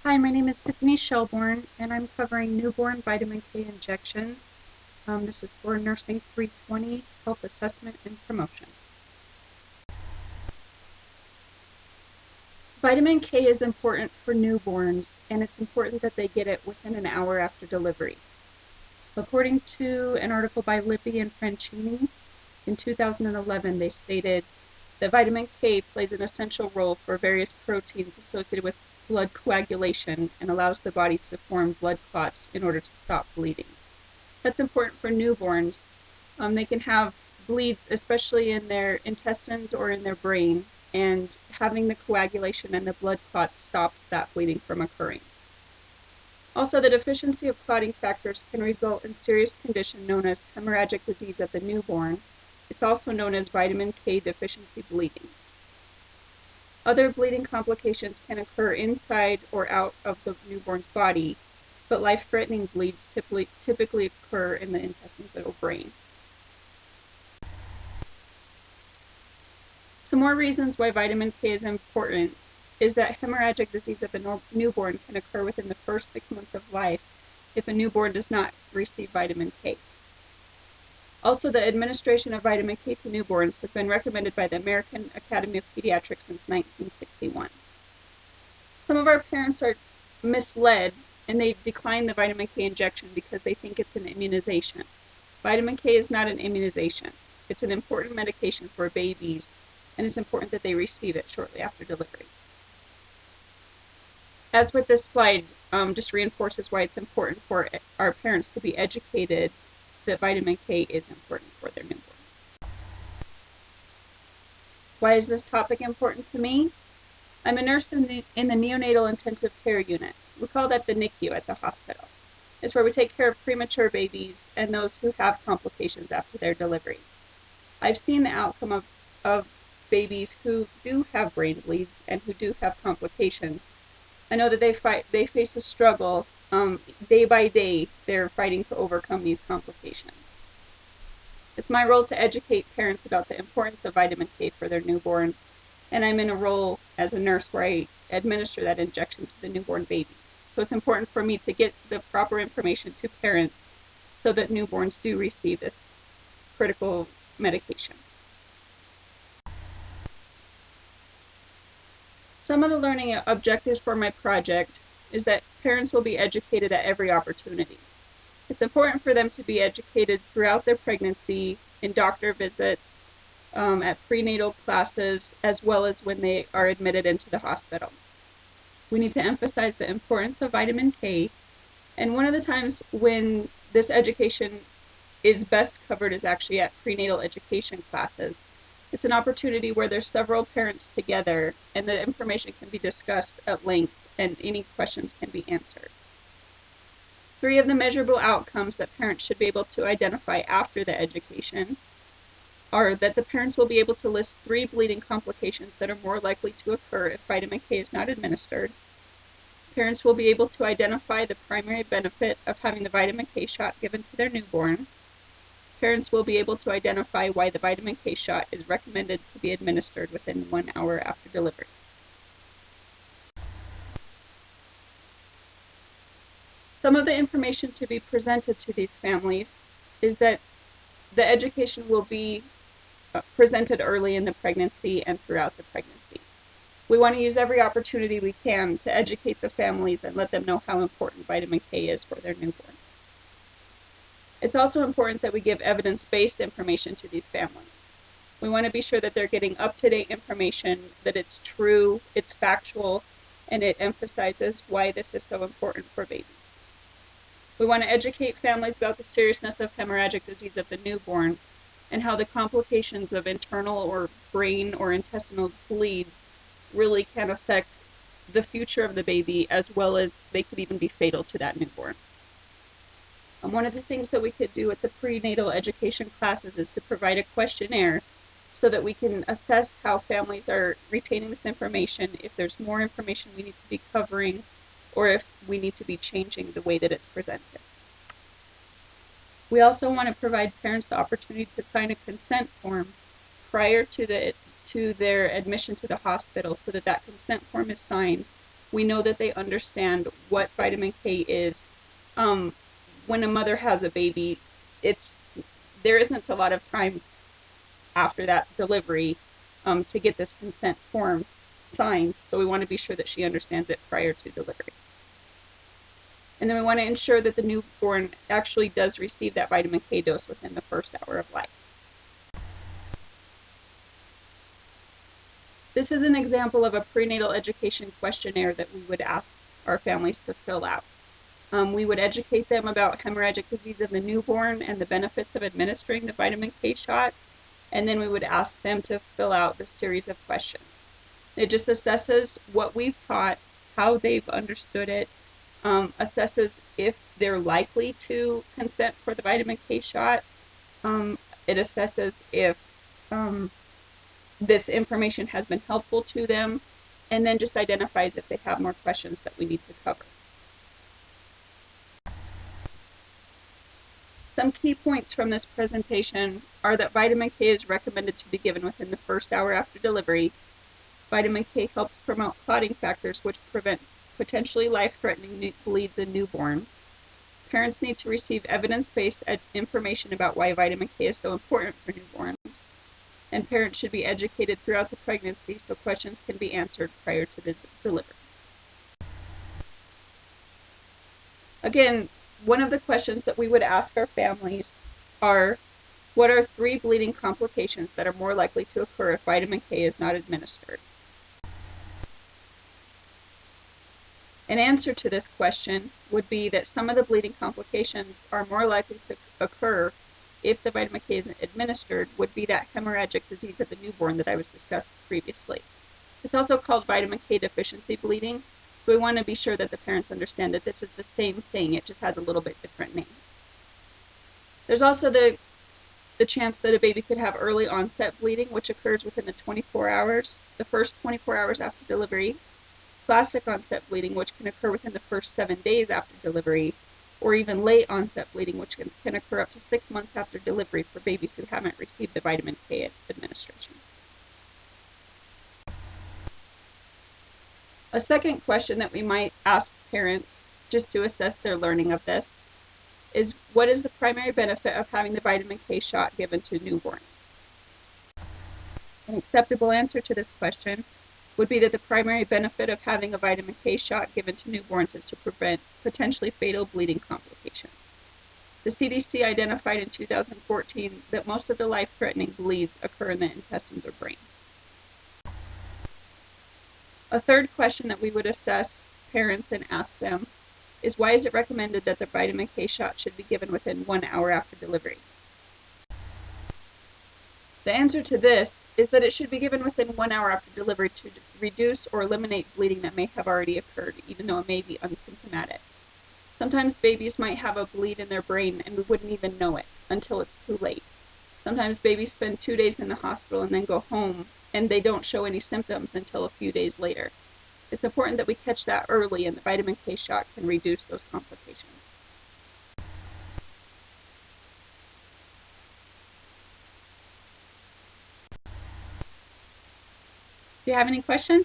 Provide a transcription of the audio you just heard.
Hi, my name is Tiffany Shelbourne, and I'm covering newborn vitamin K injections. This is for Nursing 320, Health Assessment and Promotion. Vitamin K is important for newborns, and it's important that they get it within an hour after delivery. According to an article by Lippi and Franchini, in 2011, they stated that vitamin K plays an essential role for various proteins associated with blood coagulation and allows the body to form blood clots in order to stop bleeding. That's important for newborns. They can have bleeds, especially in their intestines or in their brain, and having the coagulation and the blood clots stops that bleeding from occurring. Also, the deficiency of clotting factors can result in serious condition known as hemorrhagic disease of the newborn. It's also known as vitamin K deficiency bleeding. Other bleeding complications can occur inside or out of the newborn's body, but life-threatening bleeds typically occur in the intestines or brain. Some more reasons why vitamin K is important is that hemorrhagic disease of the newborn can occur within the first 6 months of life if a newborn does not receive vitamin K. Also, the administration of vitamin K to newborns has been recommended by the American Academy of Pediatrics since 1961. Some of our parents are misled and they decline the vitamin K injection because they think it's an immunization. Vitamin K is not an immunization. It's an important medication for babies, and it's important that they receive it shortly after delivery. As with this slide, just reinforces why it's important for our parents to be educated that vitamin K is important for their newborn. Why is this topic important to me? I'm a nurse in the neonatal intensive care unit. We call that the NICU at the hospital. It's where we take care of premature babies and those who have complications after their delivery. I've seen the outcome of babies who do have brain bleeds and who do have complications. I know that they face a struggle. Day by day, they're fighting to overcome these complications. It's my role to educate parents about the importance of vitamin K for their newborn, and I'm in a role as a nurse where I administer that injection to the newborn baby. So it's important for me to get the proper information to parents so that newborns do receive this critical medication. Some of the learning objectives for my project is that parents will be educated at every opportunity. It's important for them to be educated throughout their pregnancy, in doctor visits, at prenatal classes, as well as when they are admitted into the hospital. We need to emphasize the importance of vitamin K, and one of the times when this education is best covered is actually at prenatal education classes. It's an opportunity where there's several parents together and the information can be discussed at length and any questions can be answered. 3 of the measurable outcomes that parents should be able to identify after the education are that the parents will be able to list 3 bleeding complications that are more likely to occur if vitamin K is not administered. Parents will be able to identify the primary benefit of having the vitamin K shot given to their newborn. Parents will be able to identify why the vitamin K shot is recommended to be administered within 1 hour after delivery. Some of the information to be presented to these families is that the education will be presented early in the pregnancy and throughout the pregnancy. We want to use every opportunity we can to educate the families and let them know how important vitamin K is for their newborn. It's also important that we give evidence-based information to these families. We want to be sure that they're getting up-to-date information, that it's true, it's factual, and it emphasizes why this is so important for babies. We want to educate families about the seriousness of hemorrhagic disease of the newborn and how the complications of internal or brain or intestinal bleeds really can affect the future of the baby, as well as they could even be fatal to that newborn. One of the things that we could do at the prenatal education classes is to provide a questionnaire so that we can assess how families are retaining this information, if there's more information we need to be covering, or if we need to be changing the way that it's presented. We also want to provide parents the opportunity to sign a consent form prior to their admission to the hospital so that that consent form is signed We know that they understand what vitamin K is. When a mother has a baby, there isn't a lot of time after that delivery to get this consent form signed, so we want to be sure that she understands it prior to delivery. And then we want to ensure that the newborn actually does receive that vitamin K dose within the first hour of life. This is an example of a prenatal education questionnaire that we would ask our families to fill out. We would educate them about hemorrhagic disease of the newborn and the benefits of administering the vitamin K shot, and then we would ask them to fill out this series of questions. It just assesses what we've taught, how they've understood it, assesses if they're likely to consent for the vitamin K shot. It assesses if this information has been helpful to them, and then just identifies if they have more questions that we need to cover. Some key points from this presentation are that vitamin K is recommended to be given within the first hour after delivery. Vitamin K helps promote clotting factors which prevent potentially life-threatening bleeds in newborns. Parents need to receive evidence-based information about why vitamin K is so important for newborns. And parents should be educated throughout the pregnancy so questions can be answered prior to the delivery. Again, one of the questions that we would ask our families are, what are 3 bleeding complications that are more likely to occur if vitamin K is not administered? An answer to this question would be that some of the bleeding complications are more likely to occur if the vitamin K isn't administered would be that hemorrhagic disease of the newborn that I was discussing previously. It's also called vitamin K deficiency bleeding, so we want to be sure that the parents understand that this is the same thing, it just has a little bit different name. There's also the chance that a baby could have early onset bleeding, which occurs within the first 24 hours after delivery. Classic onset bleeding, which can occur within the first 7 days after delivery, or even late onset bleeding, which can occur up to 6 months after delivery for babies who haven't received the vitamin K administration. A second question that we might ask parents, just to assess their learning of this, is what is the primary benefit of having the vitamin K shot given to newborns? An acceptable answer to this question would be that the primary benefit of having a vitamin K shot given to newborns is to prevent potentially fatal bleeding complications. The CDC identified in 2014 that most of the life-threatening bleeds occur in the intestines or brain. A third question that we would assess parents and ask them is, why is it recommended that the vitamin K shot should be given within 1 hour after delivery? The answer to this is that it should be given within 1 hour after delivery to reduce or eliminate bleeding that may have already occurred, even though it may be unsymptomatic. Sometimes babies might have a bleed in their brain and we wouldn't even know it until it's too late. Sometimes babies spend 2 days in the hospital and then go home and they don't show any symptoms until a few days later. It's important that we catch that early, and the vitamin K shot can reduce those complications. Do you have any questions?